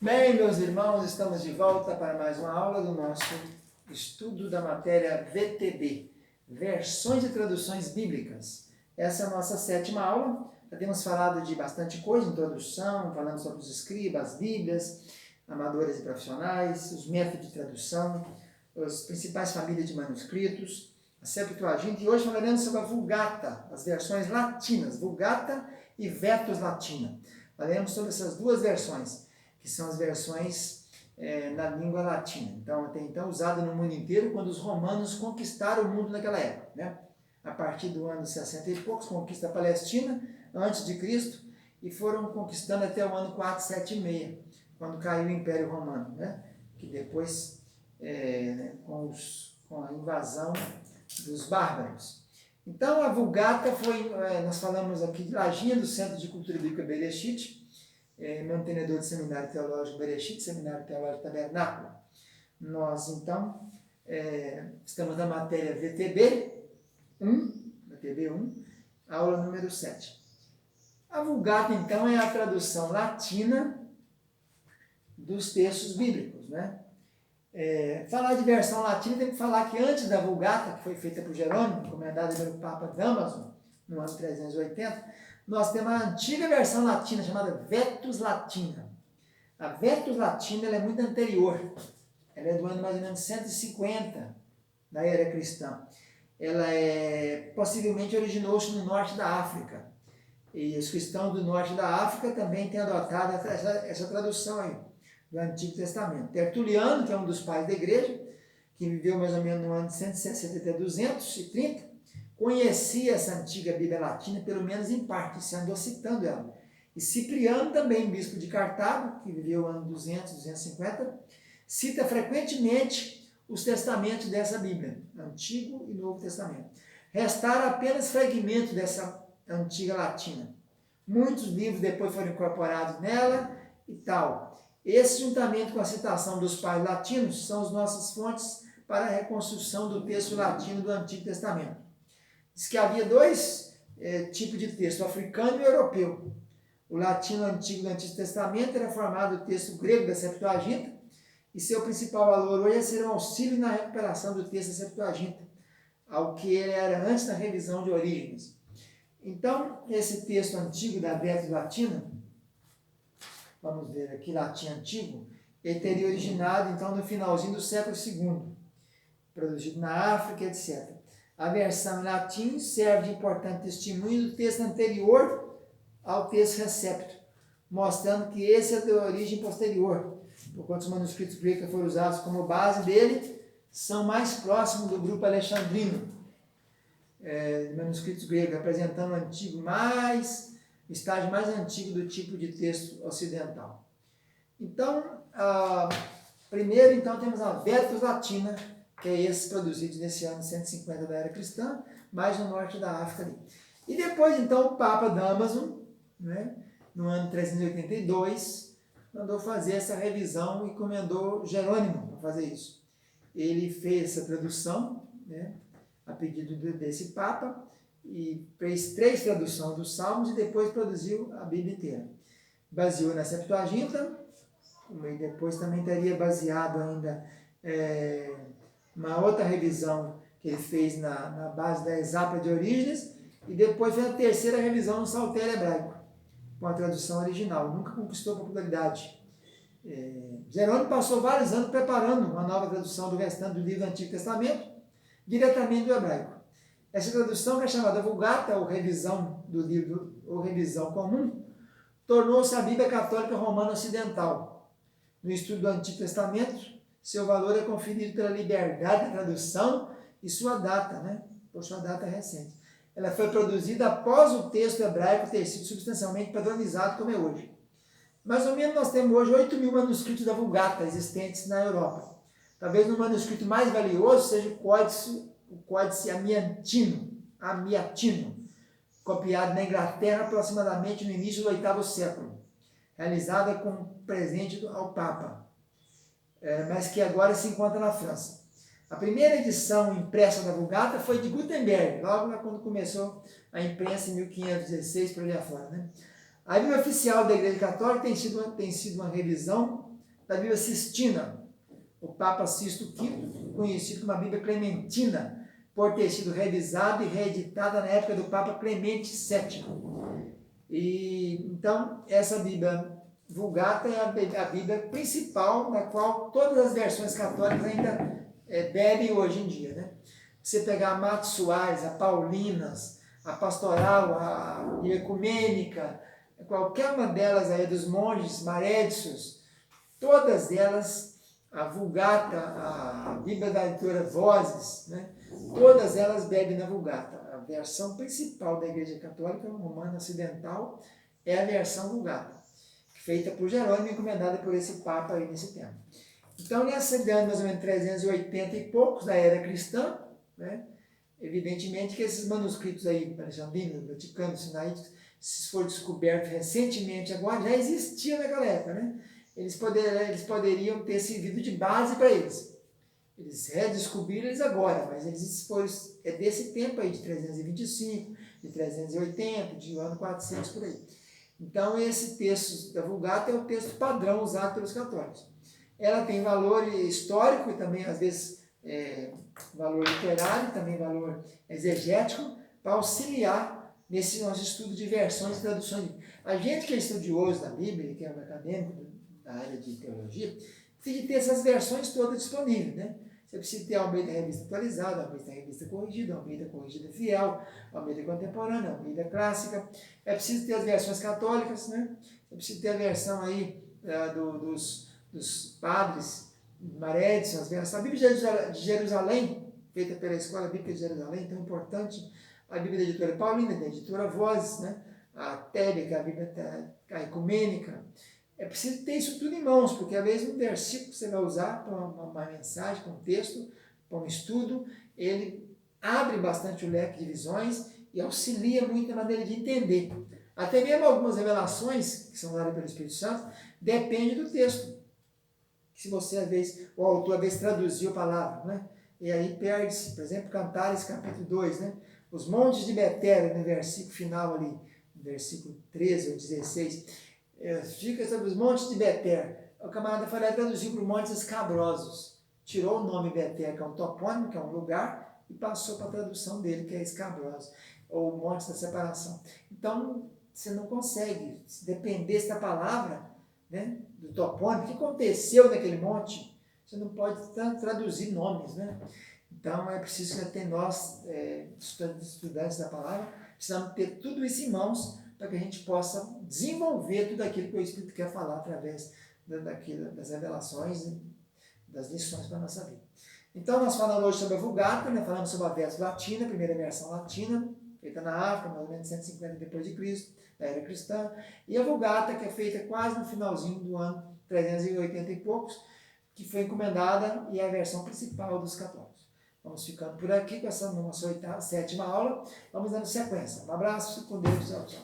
Bem, meus irmãos, estamos de volta para mais uma aula do nosso estudo da matéria VTB, Versões e Traduções Bíblicas. Essa é a nossa 7ª aula. Já temos falado de bastante coisa, introdução, falamos sobre os escribas, as bíblias, amadores e profissionais, os métodos de tradução, as principais famílias de manuscritos, a Septuaginta, e hoje falaremos sobre a Vulgata, as versões latinas, Vulgata e Vetus Latina. Falaremos sobre essas duas versões, que são as versões na língua latina. Então, até então usada no mundo inteiro quando os romanos conquistaram o mundo naquela época, né? A partir do ano 60 e poucos, conquista a Palestina, antes de Cristo, e foram conquistando até o ano 476, quando caiu o Império Romano, né? Que depois, com a invasão dos bárbaros. Então, a Vulgata foi, nós falamos aqui de Lajinha, do Centro de Cultura Bíblica Bereshit, mantenedor do Seminário Teológico Bereshit, Seminário Teológico Tabernáculo. Nós, então, estamos na matéria VTB 1, aula número 7. A Vulgata, então, é a tradução latina dos textos bíblicos, né? Falar de versão latina, tem que falar que antes da Vulgata, que foi feita por Jerônimo, encomendada pelo Papa Damaso, no ano 380, nós temos a antiga versão latina, chamada Vetus Latina. A Vetus Latina ela é muito anterior. Ela é do ano mais ou menos 150 da era cristã. Ela possivelmente originou-se no norte da África. E os cristãos do norte da África também têm adotado essa tradução aí, do Antigo Testamento. Tertuliano, que é um dos pais da igreja, que viveu mais ou menos no ano de 160 até 230, conhecia essa antiga Bíblia Latina, pelo menos em parte, se andou citando ela. E Cipriano, também bispo de Cartago, que viveu no ano 200, 250, cita frequentemente os testamentos dessa Bíblia, Antigo e Novo Testamento. Restaram apenas fragmentos dessa antiga latina. Muitos livros depois foram incorporados nela e tal. Esse, juntamente com a citação dos pais latinos, são as nossas fontes para a reconstrução do texto latino do Antigo Testamento. Diz que havia dois tipos de texto, o africano e o europeu. O latino antigo do Antigo Testamento era formado do texto grego da Septuaginta, e seu principal valor hoje é ser um auxílio na recuperação do texto da Septuaginta, ao que ele era antes da revisão de Orígenes. Então, esse texto antigo da Vetus Latina, vamos ver aqui, latim antigo, ele teria originado, então, no finalzinho do século II, produzido na África, etc. A versão em latim serve de importante testemunho do texto anterior ao texto recepto, mostrando que esse é de origem posterior, porquanto os manuscritos gregos que foram usados como base dele são mais próximos do grupo alexandrino, manuscritos gregos, apresentando o estágio mais antigo do tipo de texto ocidental. Então, primeiro então temos a Vetus Latina, que é esse produzido nesse ano 150 da era cristã, mais no norte da África ali. E depois, então, o Papa Damaso, né, no ano 382, mandou fazer essa revisão e encomendou Jerônimo para fazer isso. Ele fez essa tradução, né, a pedido desse Papa, e fez 3 traduções dos Salmos e depois produziu a Bíblia inteira. Baseou na Septuaginta, e depois também teria baseado ainda uma outra revisão que ele fez na base da Exápia de Orígenes, e depois fez a 3ª revisão no Saltério Hebraico, com a tradução original. Nunca conquistou popularidade. Jerônimo passou vários anos preparando uma nova tradução do restante do livro do Antigo Testamento, diretamente do hebraico. Essa tradução, que é chamada Vulgata, ou revisão do livro, ou revisão comum, tornou-se a Bíblia Católica Romana Ocidental. No estudo do Antigo Testamento, seu valor é conferido pela liberdade da tradução e sua data, né? Por sua data recente. Ela foi produzida após o texto hebraico ter sido substancialmente padronizado como é hoje. Mais ou menos nós temos hoje 8.000 manuscritos da Vulgata existentes na Europa. Talvez o manuscrito mais valioso seja o Códice Amiatino, copiado na Inglaterra aproximadamente no início do 8º século, realizada como presente ao Papa, mas que agora se encontra na França. A primeira edição impressa da Vulgata foi de Gutenberg, logo quando começou a imprensa em 1516 por ali afora, né? A Bíblia Oficial da Igreja Católica tem sido uma revisão da Bíblia Sistina, o Papa Sisto V, conhecido como a Bíblia Clementina, por ter sido revisada e reeditada na época do Papa Clemente VII. E, então, essa Bíblia Vulgata é a Bíblia principal, na qual todas as versões católicas ainda bebem hoje em dia, né? Você pegar a Matos Soares, a Paulinas, a Pastoral, a Bíblia Ecumênica, qualquer uma delas aí dos monges, Marédios, todas elas, a Vulgata, a Bíblia da Editora Vozes, né? Todas elas bebem na Vulgata. A versão principal da Igreja Católica Romana Ocidental é a versão Vulgata, feita por Jerônimo e encomendada por esse Papa aí nesse tempo. Então, nessa idade, mais ou menos 380 e poucos da era cristã, né? Evidentemente que esses manuscritos aí, alexandrinos, vaticanos, sinaíticos, se for descoberto recentemente agora, já existiam naquela época, né? Eles poderiam ter servido de base para eles. Eles redescobriram eles agora, mas eles foram, é desse tempo aí, de 325, de 380, de ano 400, por aí. Então, esse texto da Vulgata é o texto padrão usado pelos católicos. Ela tem valor histórico e também, às vezes, valor literário, também valor exegético, para auxiliar nesse nosso estudo de versões e traduções. A gente que é estudioso da Bíblia, que é um acadêmico da área de teologia, precisa ter essas versões todas disponíveis, né? Você precisa ter a Almeida Revista Atualizada, a Almeida Revista Corrigida, a Almeida Corrigida Fiel, a Almeida Contemporânea, a Almeida Clássica. É preciso ter as versões católicas, né? É preciso ter a versão aí dos padres, Marédios, as versões. A Bíblia de Jerusalém, feita pela Escola Bíblica de Jerusalém, tão importante. A Bíblia da Editora Paulina, da Editora Vozes, né? A Tébica, a Bíblia Ecumênica. É preciso ter isso tudo em mãos, porque às vezes um versículo que você vai usar para uma mensagem, para um texto, para um estudo, ele abre bastante o leque de visões e auxilia muito na maneira de entender. Até mesmo algumas revelações, que são dadas pelo Espírito Santo, dependem do texto. Se você, às vezes, o autor, às vezes, traduziu a palavra, né? E aí perde-se, por exemplo, Cantares, capítulo 2, né? Os montes de Betera, no versículo final ali, no versículo 13 ou 16, fica sobre os montes de Beter. O camarada foi lá e traduziu para os montes escabrosos. Tirou o nome Beter, que é um topônimo, que é um lugar, e passou para a tradução dele, que é escabroso, ou montes da separação. Então, você não consegue, se dependesse da palavra, né, do topônimo, o que aconteceu naquele monte, você não pode traduzir nomes, né? Então, é preciso que até nós, estudantes da palavra, precisamos ter tudo isso em mãos, para que a gente possa desenvolver tudo aquilo que o Espírito quer falar através das revelações, das lições para a nossa vida. Então, nós falamos hoje sobre a Vulgata, né? Falamos sobre a verso latina, a primeira versão latina, feita na África, mais ou menos 150 depois de Cristo, da era cristã, e a Vulgata, que é feita quase no finalzinho do ano 380 e poucos, que foi encomendada e é a versão principal dos católicos. Vamos ficando por aqui com essa nossa sétima aula. Vamos dando sequência. Um abraço, com Deus, tchau, tchau.